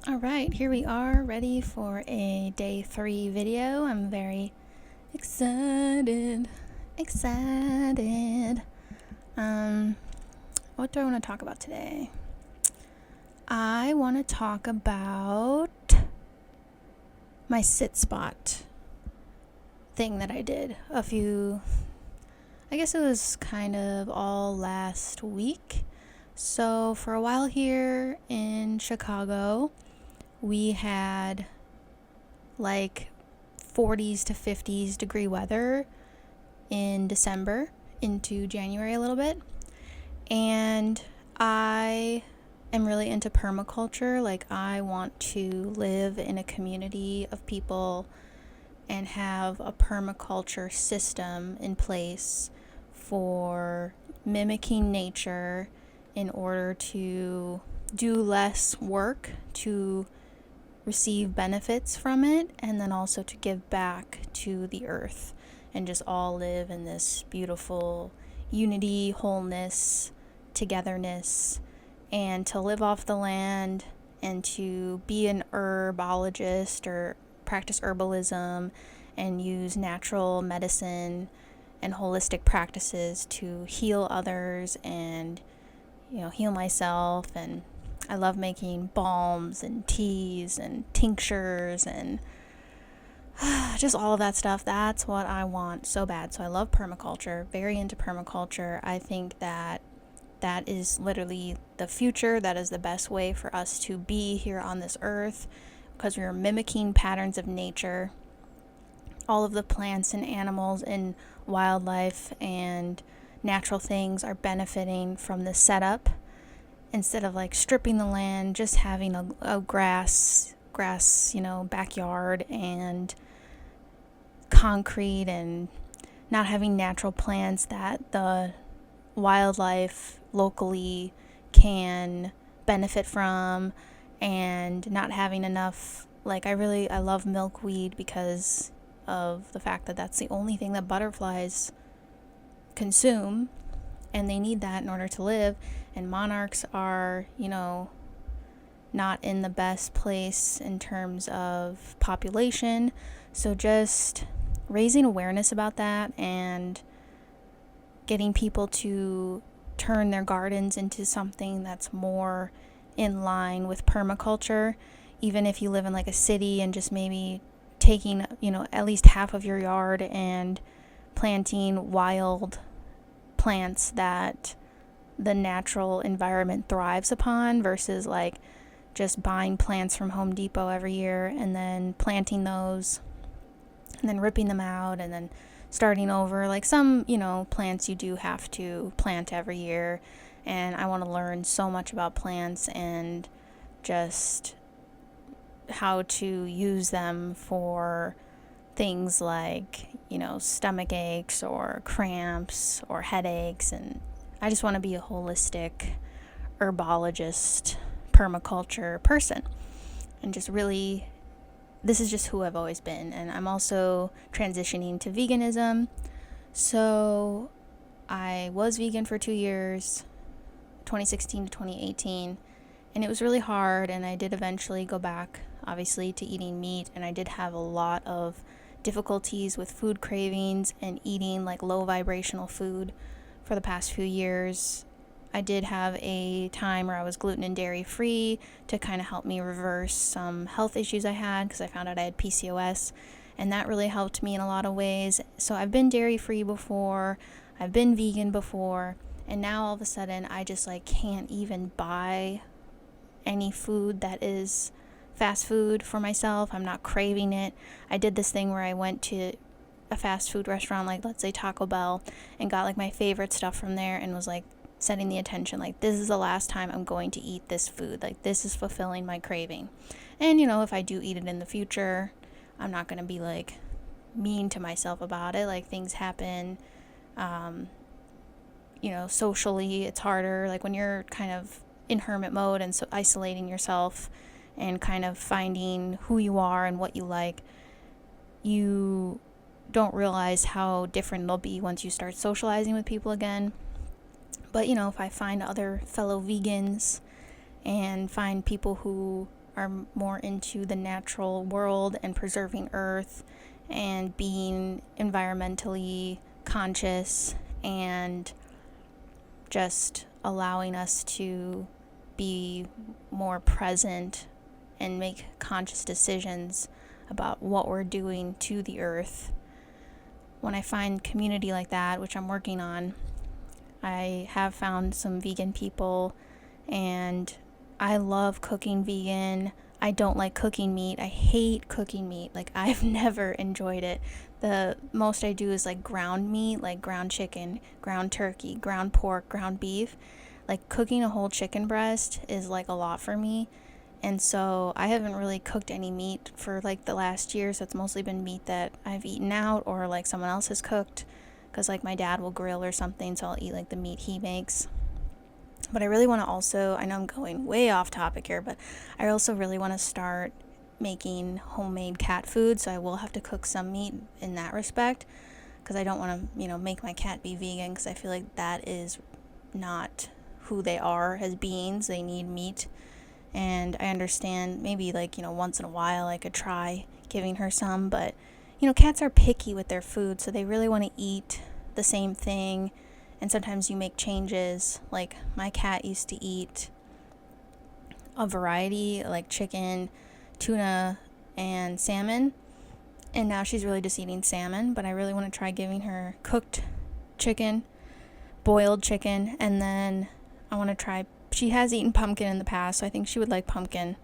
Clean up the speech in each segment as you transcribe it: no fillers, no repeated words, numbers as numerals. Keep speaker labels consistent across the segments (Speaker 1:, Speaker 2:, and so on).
Speaker 1: All right, here we are, ready for a day 3 video. I'm very excited. What do I want to talk about today? I want to talk about my sit spot thing that I did I guess it was kind of all last week. So for a while here in Chicago, we had like 40s to 50s degree weather in December into January a little bit. And I am really into permaculture. Like, I want to live in a community of people and have a permaculture system in place for mimicking nature in order to do less work to receive benefits from it, and then also to give back to the earth and just all live in this beautiful unity, wholeness, togetherness, and to live off the land and to be an herbologist or practice herbalism and use natural medicine and holistic practices to heal others and heal myself. And I love making balms and teas and tinctures and just all of that stuff. That's what I want so bad. So I love permaculture, very into permaculture. I think that is literally the future. That is the best way for us to be here on this earth, because we are mimicking patterns of nature. All of the plants and animals and wildlife and natural things are benefiting from this setup. Instead of like stripping the land, just having a grass, backyard and concrete, and not having natural plants that the wildlife locally can benefit from, and not having enough. Like, I love milkweed because of the fact that that's the only thing that butterflies consume, and they need that in order to live. And monarchs are, not in the best place in terms of population. So just raising awareness about that and getting people to turn their gardens into something that's more in line with permaculture. Even if you live in like a city, and just maybe taking, at least half of your yard and planting wild plants that the natural environment thrives upon, versus like just buying plants from Home Depot every year and then planting those and then ripping them out and then starting over. Like, some, plants you do have to plant every year, and I want to learn so much about plants and just how to use them for things like, stomach aches or cramps or headaches. And I just want to be a holistic herbologist, permaculture person, and just really, this is just who I've always been. And I'm also transitioning to veganism. So I was vegan for 2 years, 2016 to 2018, and it was really hard. And I did eventually go back, obviously, to eating meat. And I did have a lot of difficulties with food cravings and eating like low vibrational food for the past few years. I did have a time where I was gluten and dairy free to kind of help me reverse some health issues I had, because I found out I had PCOS, and that really helped me in a lot of ways. So I've been dairy free before, I've been vegan before, and now all of a sudden I just like can't even buy any food that is fast food for myself. I'm not craving it. I did this thing where I went to a fast food restaurant, like let's say Taco Bell, and got like my favorite stuff from there, and was like setting the intention, like, this is the last time I'm going to eat this food. Like, this is fulfilling my craving. And if I do eat it in the future, I'm not going to be like mean to myself about it. Like, things happen, socially it's harder. Like, when you're kind of in hermit mode and so isolating yourself and kind of finding who you are and what you like, you don't realize how different it'll be once you start socializing with people again. But if I find other fellow vegans and find people who are more into the natural world and preserving earth and being environmentally conscious and just allowing us to be more present and make conscious decisions about what we're doing to the earth. When I find community like that, which I'm working on, I have found some vegan people, and I love cooking vegan. I don't like cooking meat. I hate cooking meat. Like, I've never enjoyed it. The most I do is like ground meat, like ground chicken, ground turkey, ground pork, ground beef. Like, cooking a whole chicken breast is like a lot for me. And so I haven't really cooked any meat for like the last year. So it's mostly been meat that I've eaten out or like someone else has cooked. Because like my dad will grill or something, so I'll eat like the meat he makes. But I really want to also, I know I'm going way off topic here, but I also really want to start making homemade cat food. So I will have to cook some meat in that respect. Because I don't want to, make my cat be vegan. Because I feel like that is not who they are as beings. They need meat. And I understand maybe like, once in a while I could try giving her some. But, cats are picky with their food. So they really want to eat the same thing. And sometimes you make changes. Like, my cat used to eat a variety, like chicken, tuna, and salmon. And now she's really just eating salmon. But I really want to try giving her cooked chicken, boiled chicken, and then I want to try, she has eaten pumpkin in the past, so I think she would like pumpkin.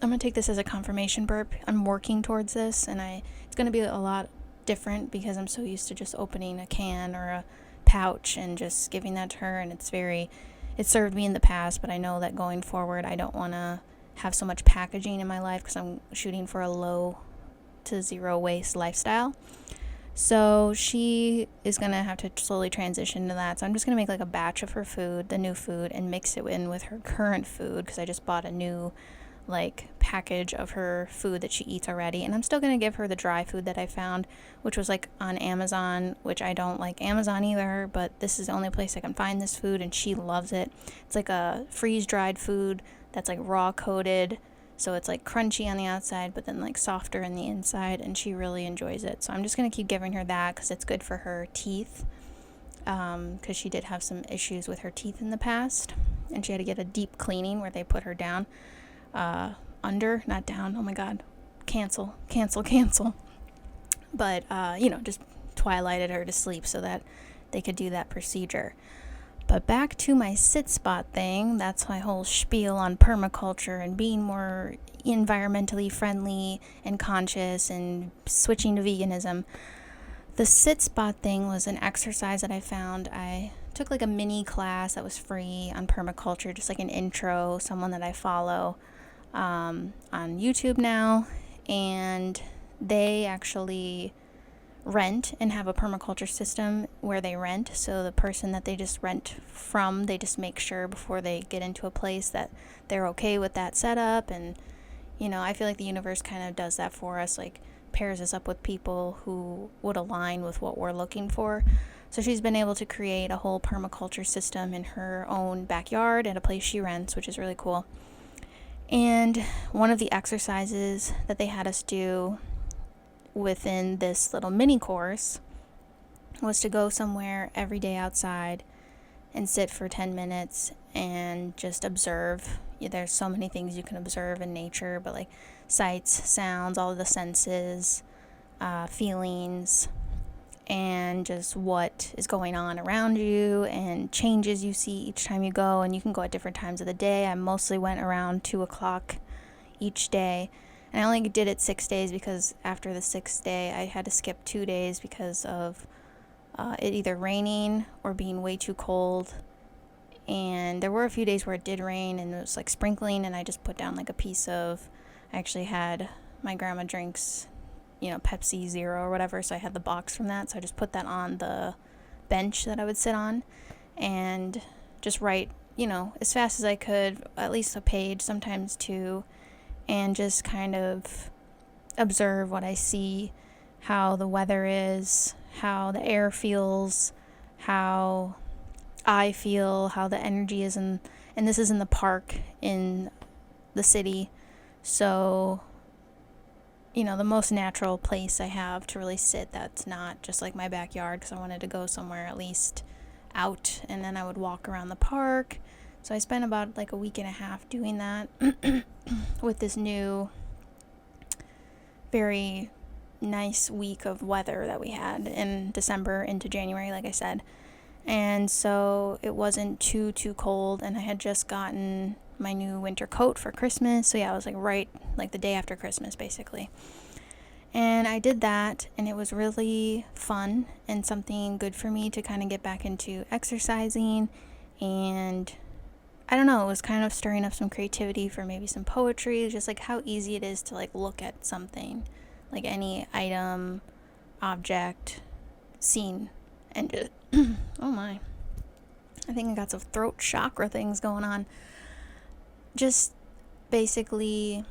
Speaker 1: I'm going to take this as a confirmation burp. I'm working towards this, and it's going to be a lot different because I'm so used to just opening a can or a pouch and just giving that to her, and it served me in the past, but I know that going forward I don't want to have so much packaging in my life because I'm shooting for a low to zero waste lifestyle. So she is going to have to slowly transition to that. So I'm just going to make like a batch of her food, the new food, and mix it in with her current food because I just bought a new like package of her food that she eats already. And I'm still going to give her the dry food that I found, which was like on Amazon, which I don't like Amazon either, but this is the only place I can find this food and she loves it. It's like a freeze-dried food that's like raw coated. So it's like crunchy on the outside, but then like softer in the inside, and she really enjoys it. So I'm just going to keep giving her that because it's good for her teeth, because she did have some issues with her teeth in the past, and she had to get a deep cleaning where they put her down, under, not down, oh my god, cancel. But, just twilighted her to sleep so that they could do that procedure. But back to my sit spot thing, that's my whole spiel on permaculture and being more environmentally friendly and conscious and switching to veganism. The sit spot thing was an exercise that I found. I took like a mini class that was free on permaculture, just like an intro, someone that I follow on YouTube now, and they actually rent and have a permaculture system where they rent. So the person that they just rent from, they just make sure before they get into a place that they're okay with that setup. And I feel like the universe kind of does that for us, like pairs us up with people who would align with what we're looking for. So she's been able to create a whole permaculture system in her own backyard at a place she rents, which is really cool. And one of the exercises that they had us do within this little mini course was to go somewhere every day outside and sit for 10 minutes and just observe. There's so many things you can observe in nature, but like sights, sounds, all of the senses, feelings, and just what is going on around you and changes you see each time you go. And you can go at different times of the day. I mostly went around 2 o'clock each day. And I only did it 6 days because after the 6th day, I had to skip 2 days because of it either raining or being way too cold. And there were a few days where it did rain and it was like sprinkling, and I just put down like a piece of, I actually had, my grandma drinks, Pepsi Zero or whatever, so I had the box from that. So I just put that on the bench that I would sit on and just write, as fast as I could, at least a page, sometimes 2. And just kind of observe what I see, how the weather is, how the air feels, how I feel, how the energy is and this is in the park in the city. So, the most natural place I have to really sit that's not just like my backyard, because I wanted to go somewhere at least out, and then I would walk around the park. So I spent about like a week and a half doing that with this new, very nice week of weather that we had in December into January, like I said. And so it wasn't too cold, and I had just gotten my new winter coat for Christmas. So yeah, it was like right like the day after Christmas basically. And I did that, and it was really fun and something good for me to kind of get back into exercising. And I don't know, it was kind of stirring up some creativity for maybe some poetry, just like how easy it is to like look at something, like any item, object, scene, and just, oh my, I think I got some throat chakra things going on. Just basically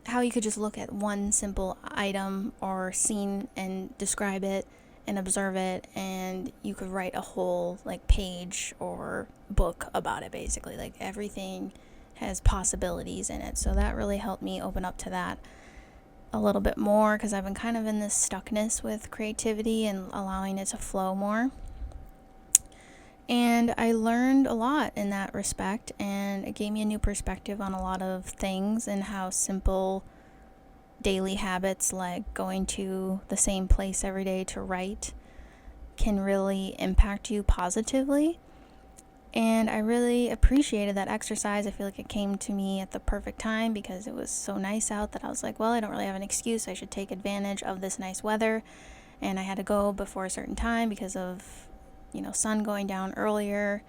Speaker 1: how you could just look at one simple item or scene and describe it and observe it, and you could write a whole like page or book about it. Basically, like everything has possibilities in it. So that really helped me open up to that a little bit more, because I've been kind of in this stuckness with creativity and allowing it to flow more. And I learned a lot in that respect, and it gave me a new perspective on a lot of things, and how simple daily habits like going to the same place every day to write can really impact you positively. And I really appreciated that exercise. I feel like it came to me at the perfect time, because it was so nice out that I was like, well, I don't really have an excuse. I should take advantage of this nice weather. And I had to go before a certain time because of sun going down earlier,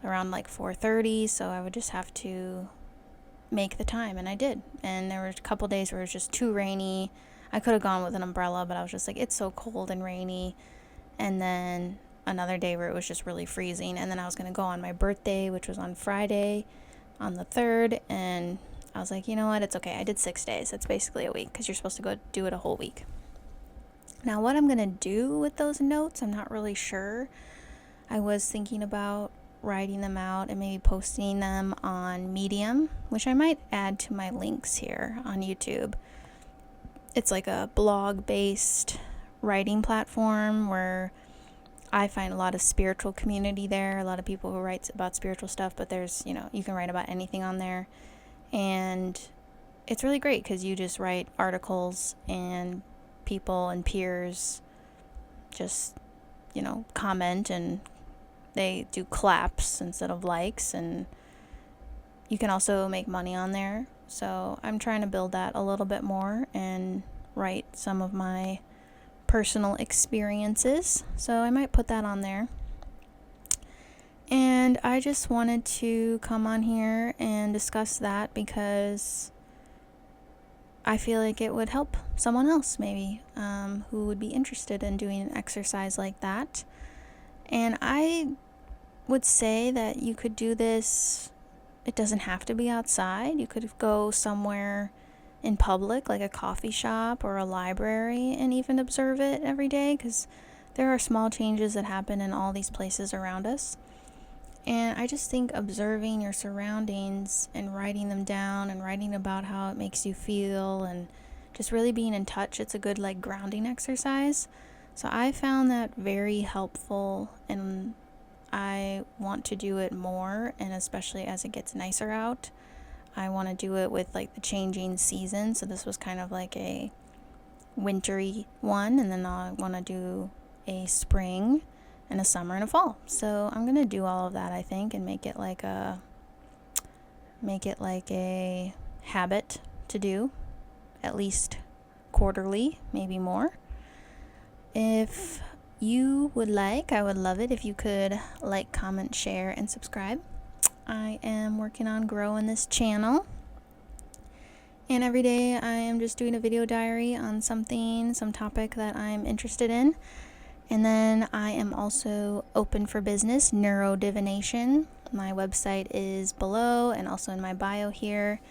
Speaker 1: around like 4:30, so I would just have to make the time, and I did. And there were a couple days where it was just too rainy. I could have gone with an umbrella, but I was just like, it's so cold and rainy. And then another day where it was just really freezing, and then I was going to go on my birthday, which was on Friday on the 3rd, and I was like, you know what, it's okay. I did 6 days. That's basically a week, because you're supposed to go do it a whole week. Now, what I'm going to do with those notes, I'm not really sure. I was thinking about writing them out and maybe posting them on Medium, which I might add to my links here on YouTube. It's like a blog-based writing platform where I find a lot of spiritual community there, a lot of people who write about spiritual stuff, but there's, you can write about anything on there. And it's really great because you just write articles, and people and peers just, comment, and they do claps instead of likes, and you can also make money on there. So I'm trying to build that a little bit more and write some of my personal experiences. So I might put that on there. And I just wanted to come on here and discuss that, because I feel like it would help someone else maybe who would be interested in doing an exercise like that. And I would say that you could do this. It doesn't have to be outside. You could go somewhere in public, like a coffee shop or a library, and even observe it every day, because there are small changes that happen in all these places around us. And I just think observing your surroundings and writing them down and writing about how it makes you feel and just really being in touch, it's a good like grounding exercise. So I found that very helpful, and I want to do it more, and especially as it gets nicer out. I want to do it with like the changing season. So this was kind of like a wintry one, and then I want to do a spring and a summer and a fall. So I'm going to do all of that, I think, and make it like a habit to do, at least quarterly, maybe more. If you would like, I would love it if you could like, comment, share, and subscribe. I am working on growing this channel, and every day I am just doing a video diary on some topic that I'm interested in. And then I am also open for business, neurodivination. My website is below and also in my bio here.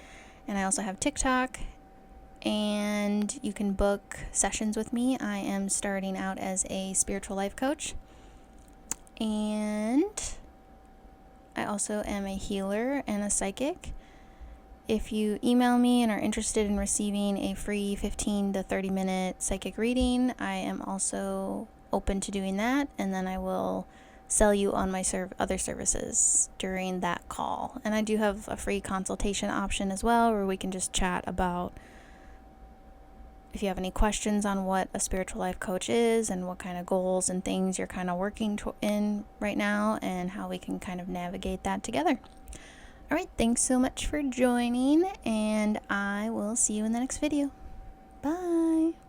Speaker 1: And I also have TikTok, and you can book sessions with me. I am starting out as a spiritual life coach, and I also am a healer and a psychic. if you email me and are interested in receiving a free 15 to 30 minute psychic reading, I am also open to doing that, and then I will sell you on my other services during that call. And I do have a free consultation option as well, where we can just chat about if you have any questions on what a spiritual life coach is and what kind of goals and things you're kind of working in right now, and how we can kind of navigate that together. All right, thanks so much for joining, and I will see you in the next video. Bye.